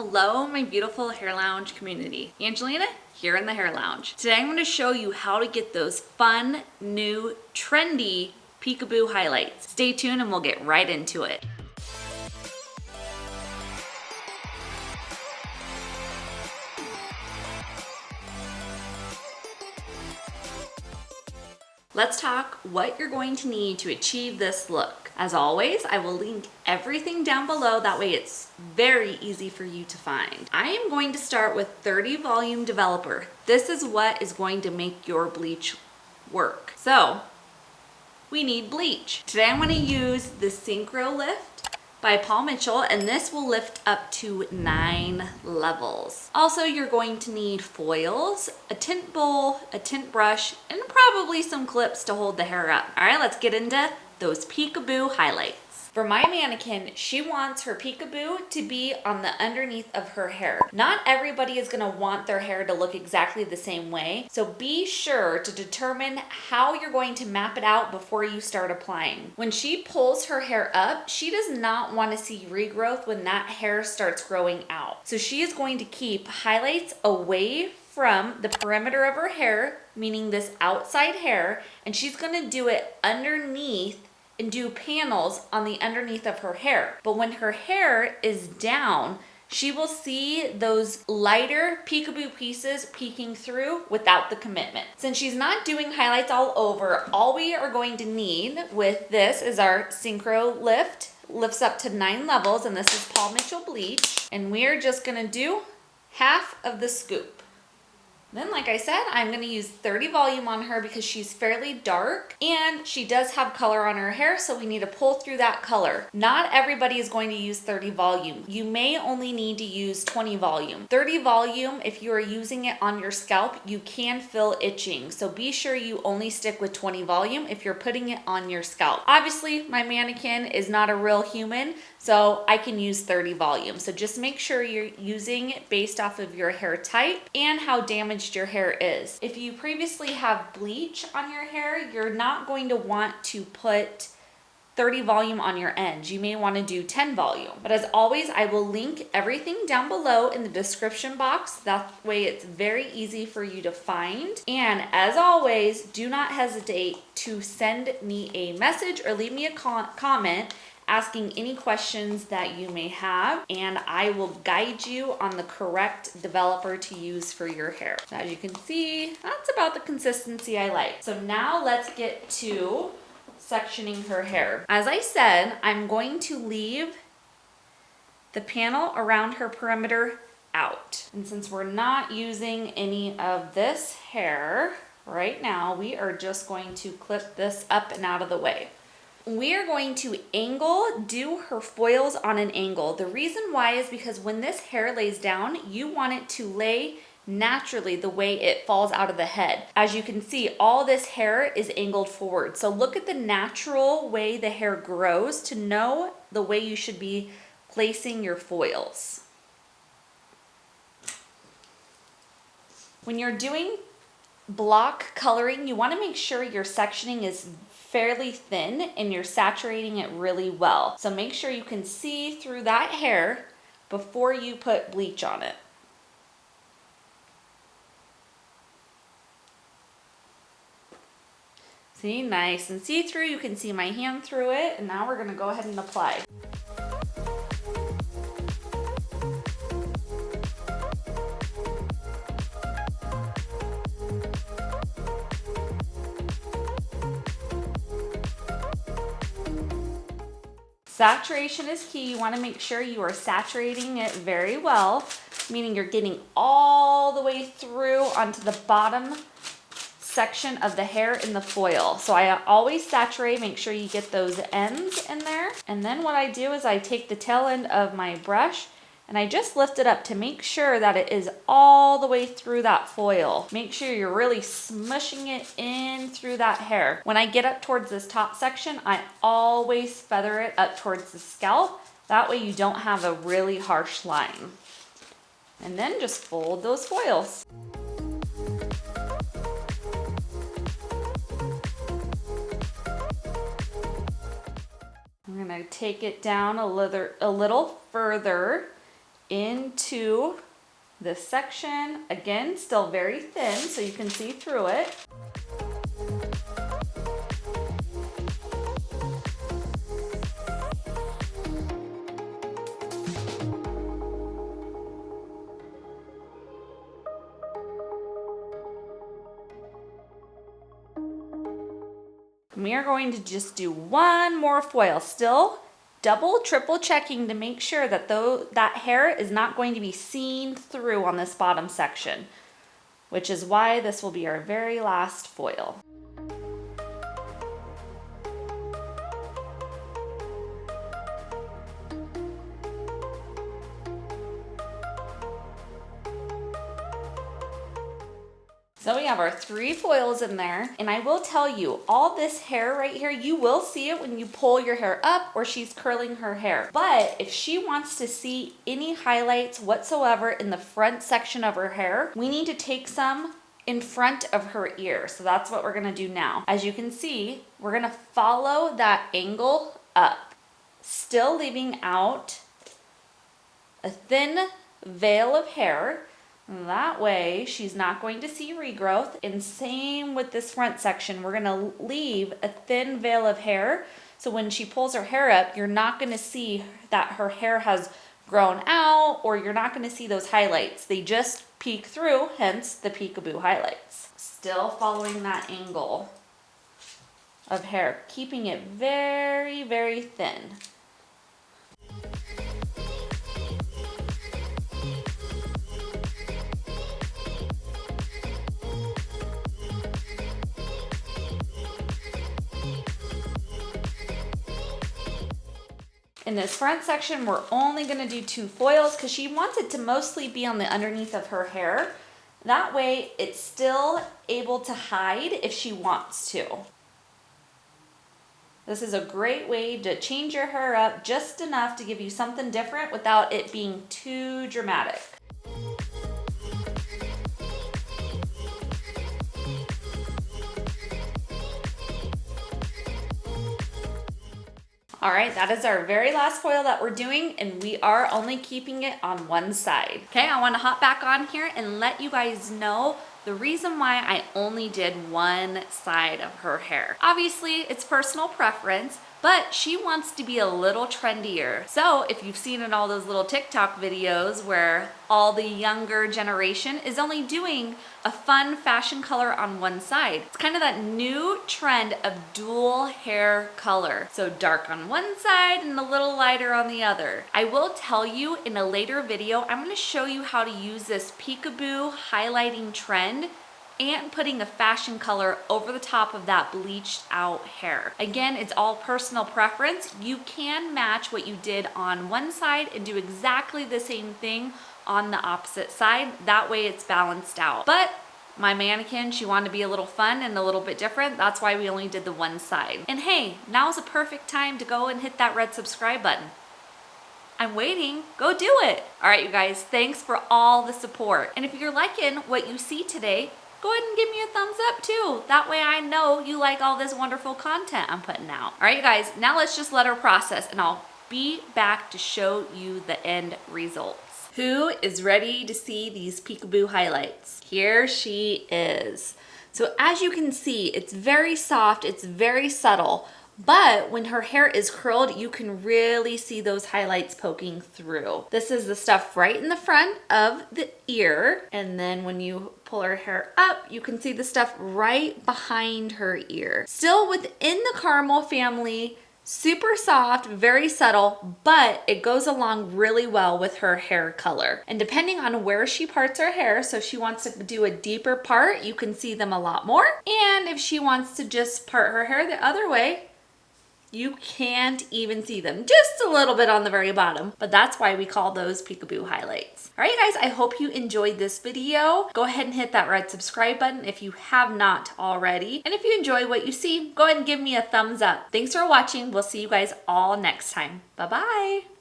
Hello, my beautiful Hair Lounge community. Angelina here in the Hair Lounge. Today I'm going to show you how to get those fun, new, trendy peekaboo highlights. Stay tuned and we'll get right into it. Let's talk what you're going to need to achieve this look. As always, I will link everything down below, that way it's very easy for you to find. I am going to start with 30 Volume Developer. This is what is going to make your bleach work. So, we need bleach. Today I'm going to use the Synchro Lift by Paul Mitchell, and this will lift up to 9 levels. Also, you're going to need foils, a tint bowl, a tint brush, and probably some clips to hold the hair up. All right, let's get into those peekaboo highlights. For my mannequin, she wants her peekaboo to be on the underneath of her hair. Not everybody is gonna want their hair to look exactly the same way, so be sure to determine how you're going to map it out before you start applying. When she pulls her hair up, she does not want to see regrowth when that hair starts growing out. So she is going to keep highlights away from the perimeter of her hair, meaning this outside hair, and she's gonna do it underneath and do panels on the underneath of her hair. But when her hair is down, she will see those lighter peekaboo pieces peeking through without the commitment. Since she's not doing highlights all over, all we are going to need with this is our Synchro Lift. Lifts up to 9 levels, and this is Paul Mitchell Bleach. And we're just gonna do half of the scoop. Then, like I said, I'm going to use 30 volume on her because she's fairly dark and she does have color on her hair, so we need to pull through that color. Not everybody is going to use 30 volume. You may only need to use 20 volume. 30 volume, if you are using it on your scalp, you can feel itching. So be sure you only stick with 20 volume if you're putting it on your scalp. Obviously, my mannequin is not a real human, so I can use 30 volume. So just make sure you're using it based off of your hair type and how damaged your hair is. If you previously have bleach on your hair, you're not going to want to put 30 volume on your ends. You may want to do 10 volume. But as always, I will link everything down below in the description box. That way it's very easy for you to find. And as always, do not hesitate to send me a message or leave me a comment asking any questions that you may have, and I will guide you on the correct developer to use for your hair. So as you can see, that's about the consistency I like. So now let's get to sectioning her hair. As I said, I'm going to leave the panel around her perimeter out. And since we're not using any of this hair right now, we are just going to clip this up and out of the way. We are going to do her foils on an angle. The reason why is because when this hair lays down, you want it to lay naturally the way it falls out of the head. As you can see, all this hair is angled forward. So look at the natural way the hair grows to know the way you should be placing your foils. When you're doing block coloring, you want to make sure your sectioning is fairly thin and you're saturating it really well. So make sure you can see through that hair before you put bleach on it. See, nice and see-through. You can see my hand through it, and now we're going to go ahead and apply. Saturation is key. You want to make sure you are saturating it very well, meaning you're getting all the way through onto the bottom section of the hair in the foil. So I always saturate, make sure you get those ends in there. And then what I do is I take the tail end of my brush and I just lift it up to make sure that it is all the way through that foil. Make sure you're really smushing it in through that hair. When I get up towards this top section, I always feather it up towards the scalp. That way you don't have a really harsh line. And then just fold those foils. I'm gonna take it down a little further into this section. Again, still very thin, so you can see through it. We are going to just do one more foil, still double, triple checking to make sure that that hair is not going to be seen through on this bottom section, which is why this will be our very last foil. So we have our 3 foils in there, and I will tell you, all this hair right here, you will see it when you pull your hair up or she's curling her hair. But if she wants to see any highlights whatsoever in the front section of her hair, we need to take some in front of her ear. So that's what we're gonna do now. As you can see, we're gonna follow that angle up, still leaving out a thin veil of hair. That way she's not going to see regrowth. And same with this front section, we're gonna leave a thin veil of hair. So when she pulls her hair up, you're not gonna see that her hair has grown out, or you're not gonna see those highlights. They just peek through, hence the peekaboo highlights. Still following that angle of hair, keeping it very, very thin. In this front section, we're only gonna do 2 foils because she wants it to mostly be on the underneath of her hair. That way it's still able to hide if she wants to. This is a great way to change your hair up just enough to give you something different without it being too dramatic. All right, that is our very last foil that we're doing, and we are only keeping it on one side. Okay, I wanna hop back on here and let you guys know the reason why I only did one side of her hair. Obviously, it's personal preference, but she wants to be a little trendier. So if you've seen in all those little TikTok videos where all the younger generation is only doing a fun fashion color on one side, it's kind of that new trend of dual hair color. So dark on one side and a little lighter on the other. I will tell you in a later video, I'm gonna show you how to use this peekaboo highlighting trend and putting a fashion color over the top of that bleached out hair. Again, it's all personal preference. You can match what you did on one side and do exactly the same thing on the opposite side. That way it's balanced out. But my mannequin, she wanted to be a little fun and a little bit different. That's why we only did the one side. And hey, now's a perfect time to go and hit that red subscribe button. I'm waiting, go do it. All right, you guys, thanks for all the support. And if you're liking what you see today, go ahead and give me a thumbs up too. That way I know you like all this wonderful content I'm putting out. All right, you guys, now let's just let her process and I'll be back to show you the end results. Who is ready to see these peekaboo highlights? Here she is. So as you can see, it's very soft, it's very subtle, but when her hair is curled, you can really see those highlights poking through. This is the stuff right in the front of the ear. And then when you pull her hair up, you can see the stuff right behind her ear. Still within the caramel family, super soft, very subtle, but it goes along really well with her hair color. And depending on where she parts her hair, so if she wants to do a deeper part, you can see them a lot more. And if she wants to just part her hair the other way, you can't even see them, just a little bit on the very bottom, but that's why we call those peekaboo highlights. All right, guys, I hope you enjoyed this video. Go ahead and hit that red subscribe button if you have not already. And if you enjoy what you see, go ahead and give me a thumbs up. Thanks for watching. We'll see you guys all next time. Bye-bye.